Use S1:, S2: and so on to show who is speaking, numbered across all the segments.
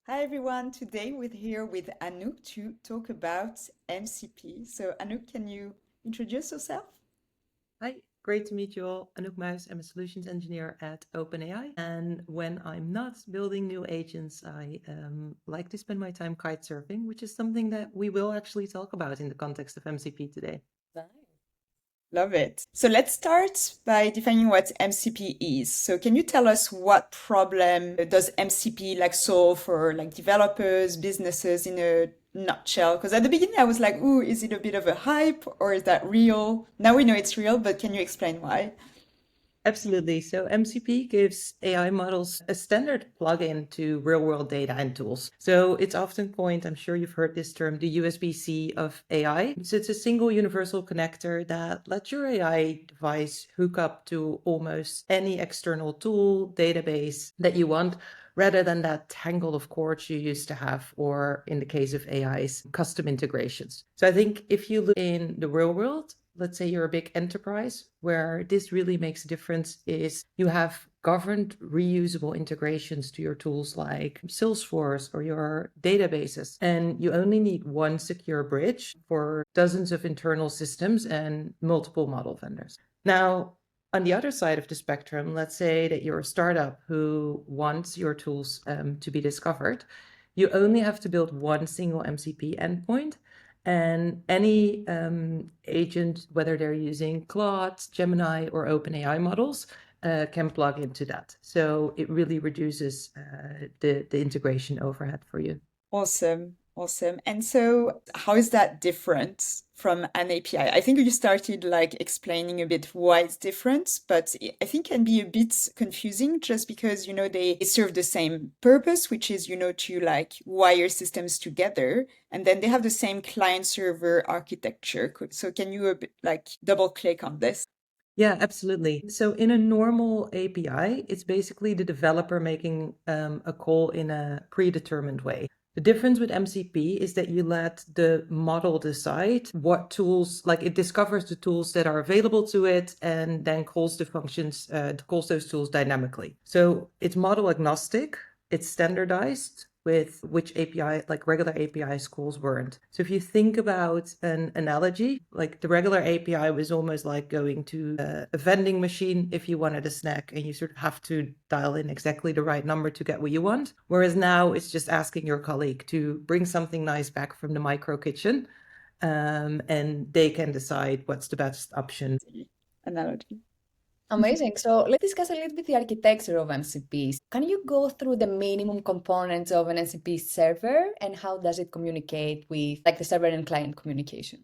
S1: Hi everyone, today we're here with Anouk to talk about MCP. So Anouk, can you introduce yourself?
S2: Hi, great to meet you all. Anouk Mouis, I'm a solutions engineer at OpenAI. And when I'm not building new agents, I like to spend my time kite surfing, which is something that we will actually talk about in the context of MCP today.
S1: Nice. Love it. So let's start by defining what MCP is. So can you tell us what problem does MCP solve for developers, businesses in a nutshell? Because at the beginning I was like, ooh, is it a bit of a hype or is that real? Now we know it's real, but can you explain why?
S2: Absolutely. So MCP gives AI models a standard plugin to real-world data and tools. So it's often coined, I'm sure you've heard this term, the USB-C of AI. So it's a single universal connector that lets your AI device hook up to almost any external tool, database that you want, rather than that tangle of cords you used to have, or in the case of AI's, custom integrations. So I think if you look in the real world, let's say you're a big enterprise, where this really makes a difference is you have governed reusable integrations to your tools like Salesforce or your databases. And you only need one secure bridge for dozens of internal systems and multiple model vendors. Now, on the other side of the spectrum, let's say that you're a startup who wants your tools to be discovered. You only have to build one single MCP endpoint, and any agent, whether they're using Claude, Gemini, or OpenAI models, can plug into that. So it really reduces the integration overhead for you.
S1: Awesome. Awesome. And so how is that different from an API? I think you started explaining a bit why it's different, but I think can be a bit confusing just because, they serve the same purpose, which is, to wire systems together. And then they have the same client server architecture. So can you a bit, double click on this?
S2: Yeah, absolutely. So in a normal API, it's basically the developer making a call in a predetermined way. The difference with MCP is that you let the model decide what tools, like it discovers the tools that are available to it and then calls the functions, calls those tools dynamically. So it's model agnostic, it's standardized with which API, like regular API calls weren't. So if you think about an analogy, like the regular API was almost like going to a vending machine if you wanted a snack and you sort of have to dial in exactly the right number to get what you want. Whereas now it's just asking your colleague to bring something nice back from the micro kitchen, and they can decide what's the best option.
S1: Analogy.
S3: Amazing. So let's discuss a little bit the architecture of MCPs. Can you go through the minimum components of an MCP server and how does it communicate with like the server and client communication?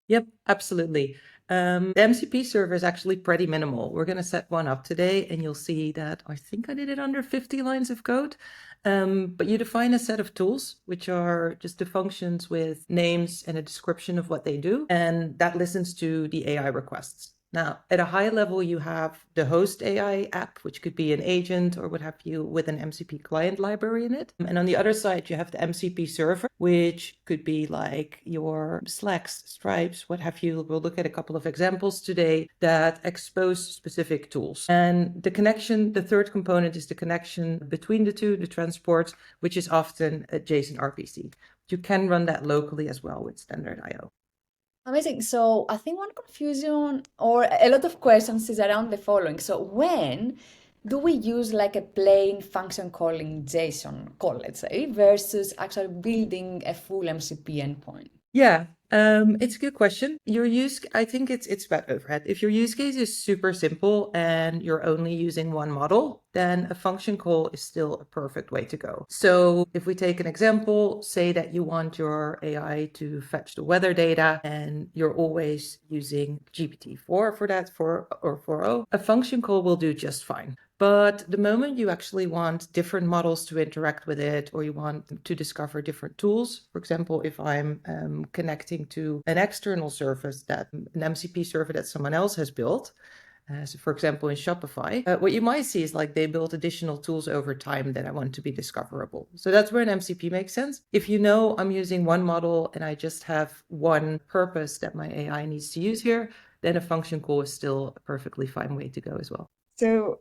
S2: Yep, absolutely. The MCP server is actually pretty minimal. We're going to set one up today, and you'll see that I think I did it under 50 lines of code. But you define a set of tools, which are just the functions with names and a description of what they do, and that listens to the AI requests. Now, at a high level, you have the host AI app, which could be an agent or what have you with an MCP client library in it. And on the other side, you have the MCP server, which could be like your Slacks, Stripes, what have you. We'll look at a couple of examples today that expose specific tools. And the connection, the third component is the connection between the two, the transport, which is often a JSON RPC. You can run that locally as well with standard IO.
S3: Amazing. So I think one confusion or a lot of questions is around the following. So when do we use like a plain function calling JSON call, let's say, versus actually building a full MCP endpoint?
S2: Yeah, it's a good question. I think it's about overhead. If your use case is super simple and you're only using one model, then a function call is still a perfect way to go. So if we take an example, say that you want your AI to fetch the weather data and you're always using GPT-4 for that, or 4.0, a function call will do just fine. But the moment you actually want different models to interact with it, or you want to discover different tools, for example, if I'm connecting to an external service, an MCP server that someone else has built, so for example, in Shopify, what you might see is like they build additional tools over time that I want to be discoverable. So that's where an MCP makes sense. If you know I'm using one model and I just have one purpose that my AI needs to use here, then a function call is still a perfectly fine way to go as well.
S1: So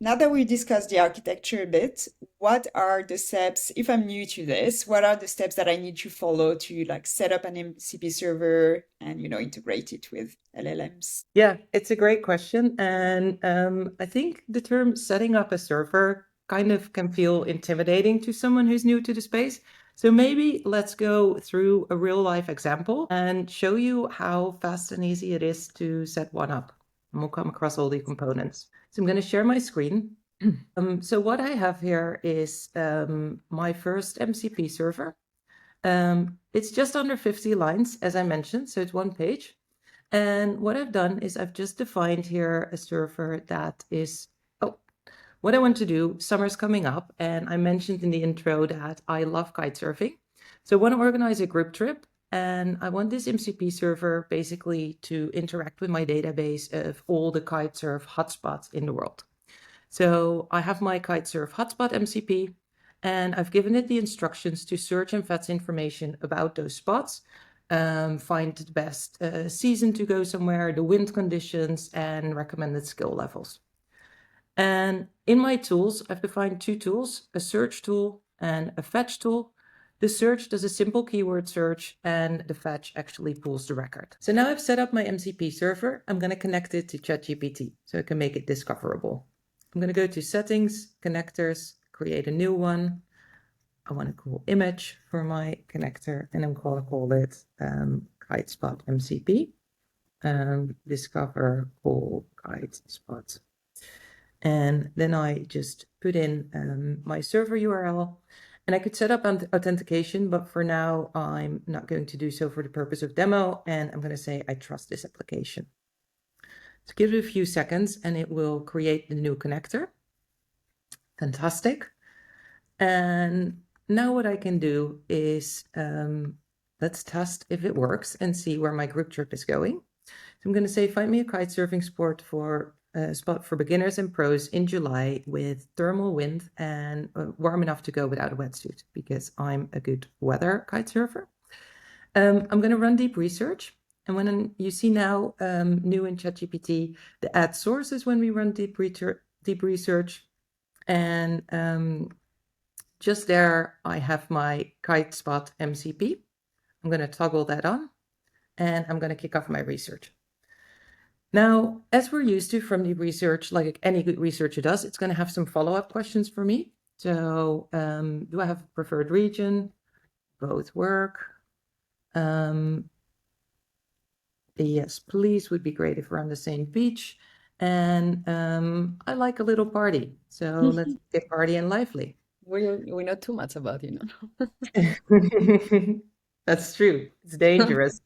S1: Now that we discussed the architecture a bit, what are the steps, if I'm new to this, what are the steps that I need to follow to like set up an MCP server and, integrate it with LLMs?
S2: Yeah, it's a great question. And I think the term setting up a server kind of can feel intimidating to someone who's new to the space. So maybe let's go through a real life example and show you how fast and easy it is to set one up. And we'll come across all the components. So I'm going to share my screen. So what I have here is my first MCP server. It's just under 50 lines, as I mentioned, so it's one page. And what I've done is I've just defined here a server that is, what I want to do, summer's coming up, and I mentioned in the intro that I love kite surfing. So I want to organize a group trip, and I want this MCP server basically to interact with my database of all the kitesurf hotspots in the world. So I have my kitesurf hotspot MCP, and I've given it the instructions to search and fetch information about those spots, find the best season to go somewhere, the wind conditions, and recommended skill levels. And in my tools, I've defined two tools, a search tool and a fetch tool. The search does a simple keyword search, and the fetch actually pulls the record. So now I've set up my MCP server. I'm going to connect it to ChatGPT so I can make it discoverable. I'm going to go to settings, connectors, create a new one. I want to call image for my connector, and I'm going to call it KiteSpot MCP. Discover all KiteSpot. And then I just put in my server URL, and I could set up authentication, but for now I'm not going to do so for the purpose of demo, and I'm going to say I trust this application. So give it a few seconds and it will create the new connector. Fantastic. And now what I can do is let's test if it works and see where my group trip is going. So I'm going to say find me a kite surfing spot for beginners and pros in July with thermal wind and warm enough to go without a wetsuit, because I'm a good weather kite surfer. I'm going to run deep research. And when you see now new in ChatGPT, the add sources when we run deep research. And just there, I have my KiteSpot MCP. I'm going to toggle that on, and I'm going to kick off my research. Now, as we're used to from deep research, like any good researcher does, it's going to have some follow-up questions for me. So do I have a preferred region? Both work. Yes, please would be great if we're on the same beach. And I like a little party. So let's get party and lively.
S3: We know too much about you, no?
S2: That's true. It's dangerous.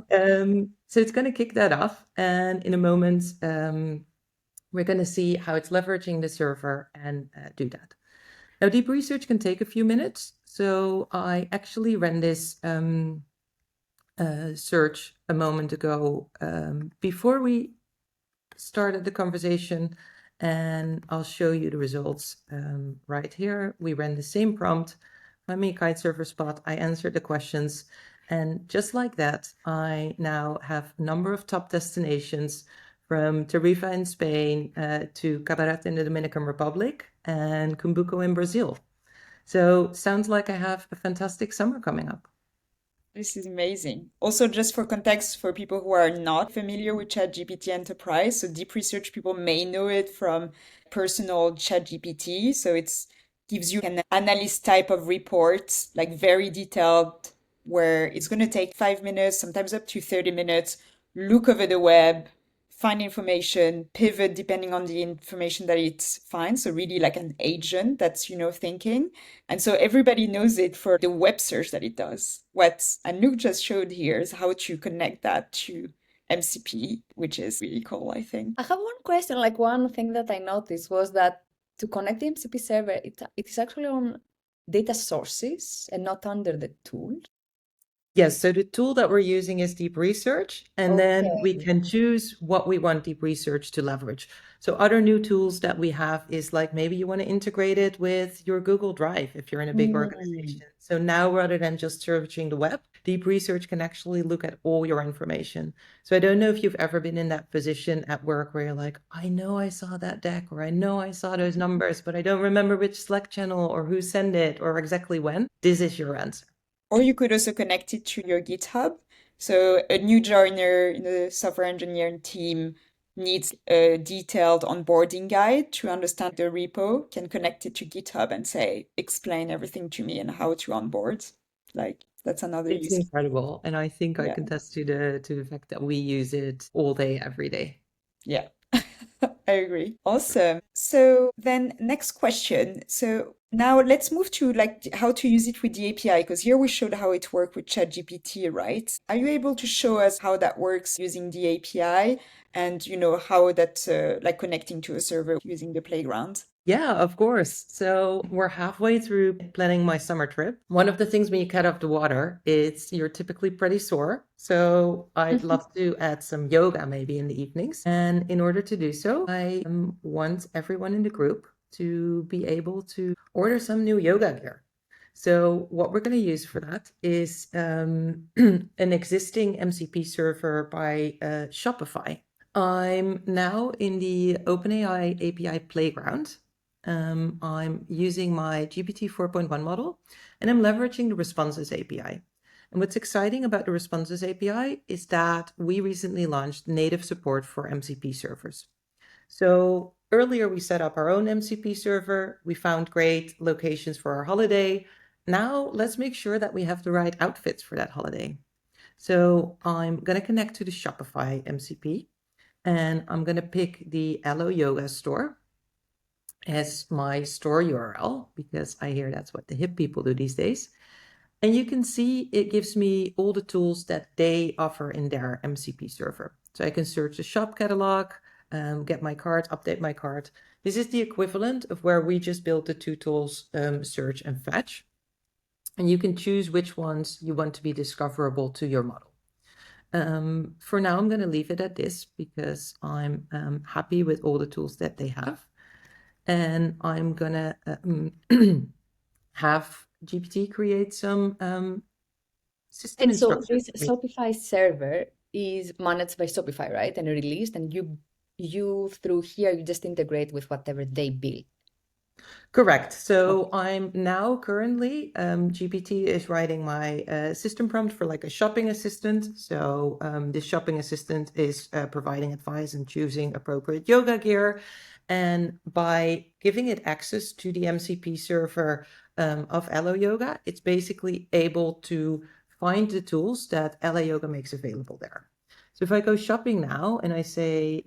S2: So it's going to kick that off. And in a moment, we're going to see how it's leveraging the server and do that. Now, deep research can take a few minutes. So I actually ran this search a moment ago before we started the conversation, and I'll show you the results right here. We ran the same prompt, find me a kite surfer spot. I answered the questions, and just like that, I now have a number of top destinations from Tarifa in Spain to Cabaret in the Dominican Republic and Cumbuco in Brazil. So sounds like I have a fantastic summer coming up.
S1: This is amazing. Also, just for context, for people who are not familiar with ChatGPT Enterprise, so deep research people may know it from personal ChatGPT. So it gives you an analyst type of report, like very detailed, where it's going to take 5 minutes, sometimes up to 30 minutes, look over the web, find information, pivot depending on the information that it finds. So really like an agent that's, thinking. And so everybody knows it for the web search that it does. What Anouk just showed here is how to connect that to MCP, which is really cool, I think.
S3: I have one question. Like, one thing that I noticed was that to connect the MCP server, it is actually on data sources and not under the tool.
S2: Yes, so the tool that we're using is deep research, and then we
S3: Okay.
S2: can choose what we want deep research to leverage. So other new tools that we have is like maybe you want to integrate it with your Google Drive if you're in a big
S3: Mm.
S2: organization. So now rather than just searching the web, deep research can actually look at all your information. So I don't know if you've ever been in that position at work where you're like, I know I saw that deck or I know I saw those numbers, but I don't remember which Slack channel or who sent it or exactly when. This is your answer.
S1: Or you could also connect it to your GitHub. So a new joiner in the software engineering team needs a detailed onboarding guide to understand the repo, can connect it to GitHub and say, explain everything to me and how to onboard. Like that's another
S2: It's
S1: use.
S2: incredible. And I think I
S1: Yeah.
S2: can attest to the fact that we use it all day, every day.
S1: Yeah. I agree. Awesome. So then next question. So now let's move to like how to use it with the API, because here we showed how it worked with ChatGPT, right? Are you able to show us how that works using the API and how that like connecting to a server using the playground?
S2: Yeah, of course. So we're halfway through planning my summer trip. One of the things when you cut off the water, you're typically pretty sore. So I'd love to add some yoga maybe in the evenings. And in order to do so, I want everyone in the group to be able to order some new yoga gear. So what we're going to use for that is an existing MCP server by Shopify. I'm now in the OpenAI API playground. I'm using my GPT 4.1 model, and I'm leveraging the Responses API. And what's exciting about the Responses API is that we recently launched native support for MCP servers. So earlier we set up our own MCP server. We found great locations for our holiday. Now let's make sure that we have the right outfits for that holiday. So I'm going to connect to the Shopify MCP, and I'm going to pick the Alo Yoga store as my store URL because I hear that's what the hip people do these days. And you can see it gives me all the tools that they offer in their MCP server. So I can search the shop catalog, get my cart, update my cart. This is the equivalent of where we just built the two tools, search and fetch. And you can choose which ones you want to be discoverable to your model. For now, I'm going to leave it at this because I'm happy with all the tools that they have. And I'm going to have GPT create some system
S3: And so
S2: instructions
S3: this
S2: for me.
S3: Shopify server is managed by Shopify, right? And released, and you through here you just integrate with whatever they build.
S2: Correct. So
S3: Okay.
S2: I'm now currently, GPT is writing my system prompt for like a shopping assistant. So this shopping assistant is providing advice and choosing appropriate yoga gear. And by giving it access to the MCP server of Alo Yoga, it's basically able to find the tools that Alo Yoga makes available there. So if I go shopping now and I say,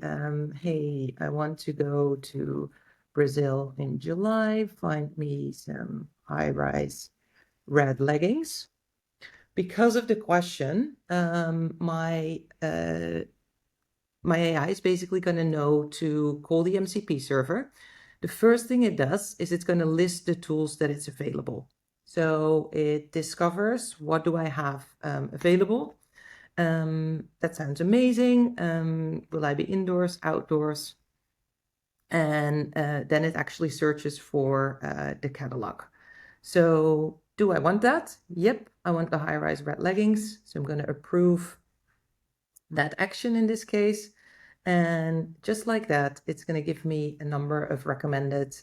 S2: hey, I want to go to Brazil in July, find me some high-rise red leggings. Because of the question, my AI is basically going to know to call the MCP server. The first thing it does is it's going to list the tools that it's available. So it discovers what do I have available. That sounds amazing. Will I be indoors, outdoors? And then it actually searches for the catalog. So do I want that? Yep, I want the high-rise red leggings. So I'm going to approve that action in this case. And just like that, it's going to give me a number of recommended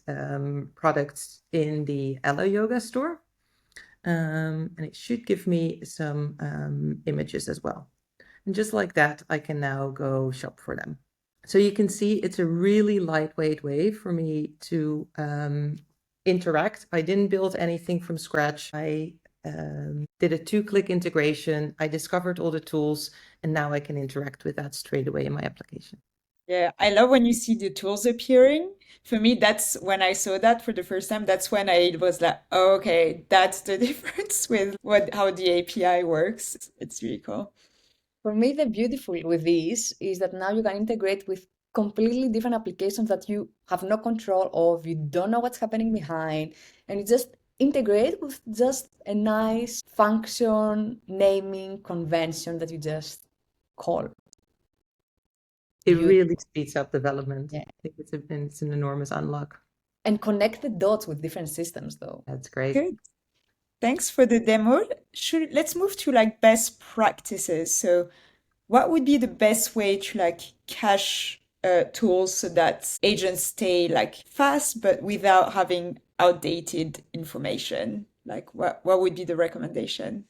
S2: products in the Alo Yoga store. And it should give me some images as well. And just like that, I can now go shop for them. So you can see it's a really lightweight way for me to interact. I didn't build anything from scratch. I did a 2-click integration. I discovered all the tools, and now I can interact with that straight away in my application.
S1: Yeah, I love when you see the tools appearing. For me, that's when I saw that for the first time. That's when I was like, oh, okay, that's the difference with how the API works. It's really cool.
S3: For me, the beautiful with this is that now you can integrate with completely different applications that you have no control of, you don't know what's happening behind, and you just integrate with just a nice function naming convention that you just call.
S2: It
S3: You,
S2: really speeds up development.
S3: yeah.
S2: I think it's an enormous unlock.
S3: And connect the dots with different systems, though.
S2: That's great.
S1: Good. Thanks for the demo. Let's move to like best practices. So what would be the best way to like cache tools so that agents stay like fast but without having outdated information? Like what would be the recommendation?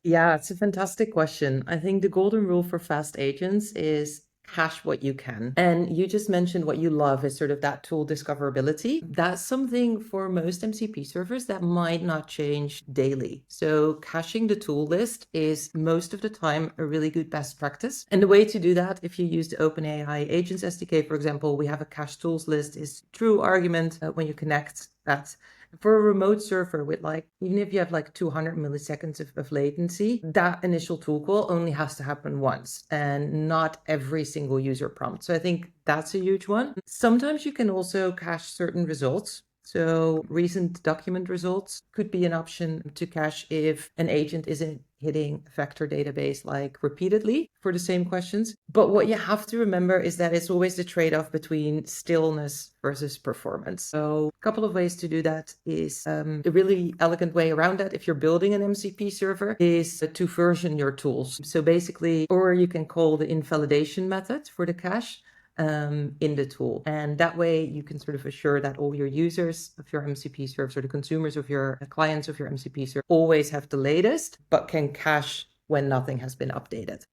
S2: Yeah, it's a fantastic question. I think the golden rule for fast agents is cache what you can. And you just mentioned what you love is sort of that tool discoverability. That's something for most MCP servers that might not change daily. So caching the tool list is most of the time a really good best practice. And the way to do that, if you use the OpenAI Agents SDK, for example, we have a cache tools list is true argument when you connect that. For a remote server with like, even if you have like 200 milliseconds of latency, that initial tool call only has to happen once and not every single user prompt. So I think that's a huge one. Sometimes you can also cache certain results. So recent document results could be an option to cache if an agent isn't hitting a vector database like repeatedly for the same questions. But what you have to remember is that it's always the trade-off between stillness versus performance. So a couple of ways to do that is a really elegant way around that if you're building an MCP server is to version your tools. So basically, or you can call the invalidation method for the cache in the tool. And that way you can sort of assure that all your users of your MCP servers or the consumers of your clients of your MCP server always have the latest, but can cache when nothing has been updated.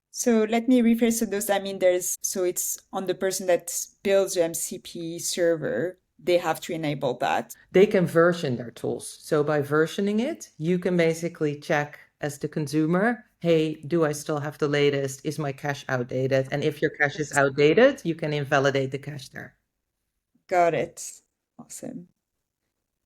S1: So let me rephrase to those. I mean, so it's on the person that builds the MCP server. They have to enable that.
S2: They can version their tools. So by versioning it, you can basically check as the consumer, hey, do I still have the latest? Is my cache outdated? And if your cache is outdated, you can invalidate the cache there.
S1: Got it. Awesome.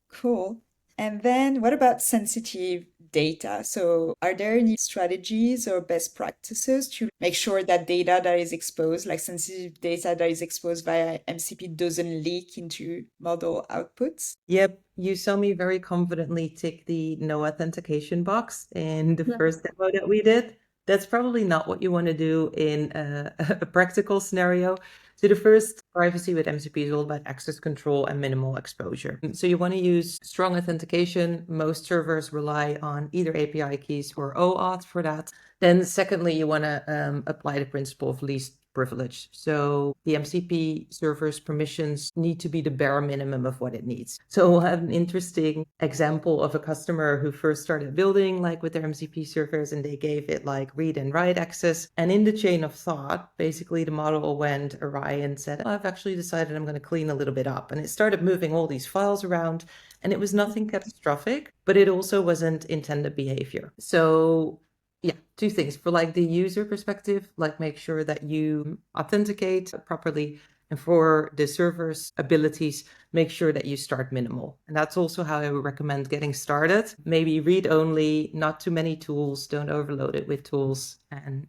S1: Cool. And then what about sensitive data? So are there any strategies or best practices to make sure that data that is exposed, like sensitive data that is exposed via MCP, doesn't leak into model outputs?
S2: Yep, you saw me very confidently tick the no authentication box in the first demo that we did. That's probably not what you want to do in a practical scenario. So the first privacy with MCP is all about access control and minimal exposure. So you want to use strong authentication. Most servers rely on either API keys or OAuth for that. Then secondly, you want to apply the principle of least privilege. So the MCP server's permissions need to be the bare minimum of what it needs. So I have an interesting example of a customer who first started building like with their MCP servers and they gave it like read and write access. And in the chain of thought, basically the model went awry and said, I've actually decided I'm going to clean a little bit up. And it started moving all these files around and it was nothing catastrophic, but it also wasn't intended behavior. So yeah, two things. For like the user perspective, like make sure that you authenticate properly. And for the server's abilities, make sure that you start minimal. And that's also how I would recommend getting started. Maybe read only, not too many tools, don't overload it with tools, and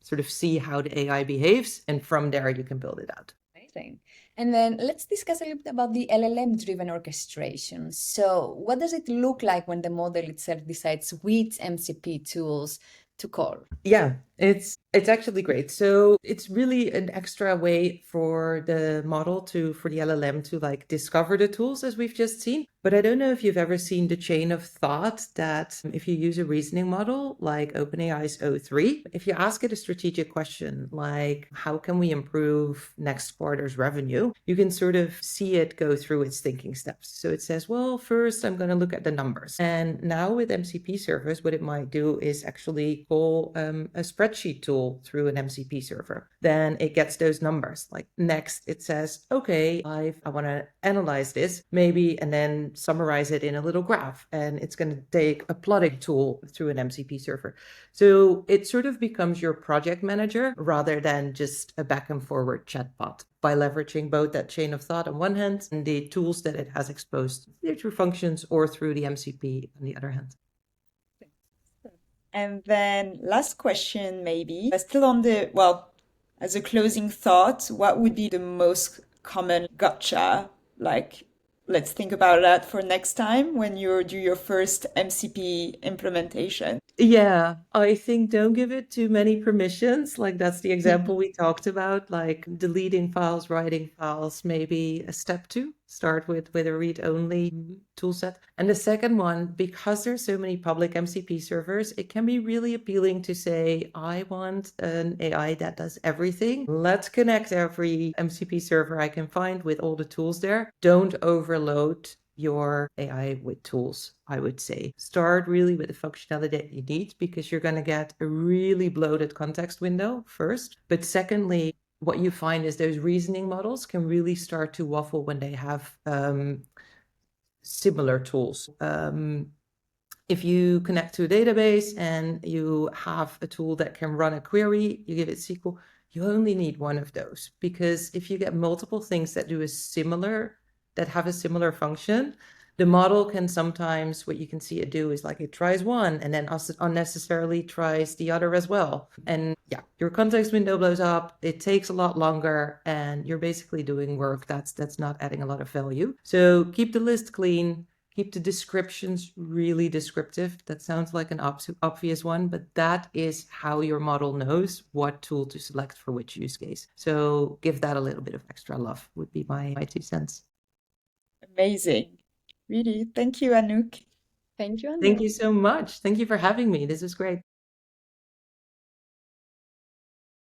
S2: sort of see how the AI behaves. And from there, you can build it out.
S3: Amazing. And then let's discuss a little bit about the LLM-driven orchestration. So what does it look like when the model itself decides which MCP tools to call?
S2: Yeah, it's actually great. So it's really an extra way for the model for the LLM to like discover the tools as we've just seen. But I don't know if you've ever seen the chain of thought that if you use a reasoning model like OpenAI's O3, if you ask it a strategic question like, how can we improve next quarter's revenue? You can sort of see it go through its thinking steps. So it says, well, first I'm going to look at the numbers. And now with MCP servers, what it might do is actually call a spreadsheet tool through an MCP server. Then it gets those numbers. Like next, it says, okay, I want to analyze this maybe, and then summarize it in a little graph. And it's going to take a plotting tool through an MCP server. So it sort of becomes your project manager rather than just a back and forward chatbot by leveraging both that chain of thought on one hand and the tools that it has exposed either through functions or through the MCP on the other hand.
S1: And then last question, maybe, still on well, as a closing thought, what would be the most common gotcha, like let's think about that for next time when you do your first MCP implementation.
S2: Yeah, I think don't give it too many permissions. Like that's the example we talked about, like deleting files, writing files, maybe a step two. Start with a read-only tool set. And the second one, because there's so many public MCP servers, it can be really appealing to say, I want an AI that does everything. Let's connect every MCP server I can find with all the tools there. Don't overload your AI with tools, I would say. Start really with the functionality that you need, because you're going to get a really bloated context window first. But secondly, what you find is those reasoning models can really start to waffle when they have similar tools. If you connect to a database and you have a tool that can run a query, you give it SQL, you only need one of those. Because if you get multiple things that have a similar function, the model can sometimes, what you can see it do is like it tries one and then unnecessarily tries the other as well. And yeah, your context window blows up, it takes a lot longer, and you're basically doing work that's not adding a lot of value. So keep the list clean. Keep the descriptions really descriptive. That sounds like an obvious one, but that is how your model knows what tool to select for which use case. So give that a little bit of extra love would be my 2 cents.
S1: Amazing. Really. Thank you, Anouk.
S3: Thank you,
S2: Thank
S3: Anouk.
S2: you so much. Thank you for having me. This is great.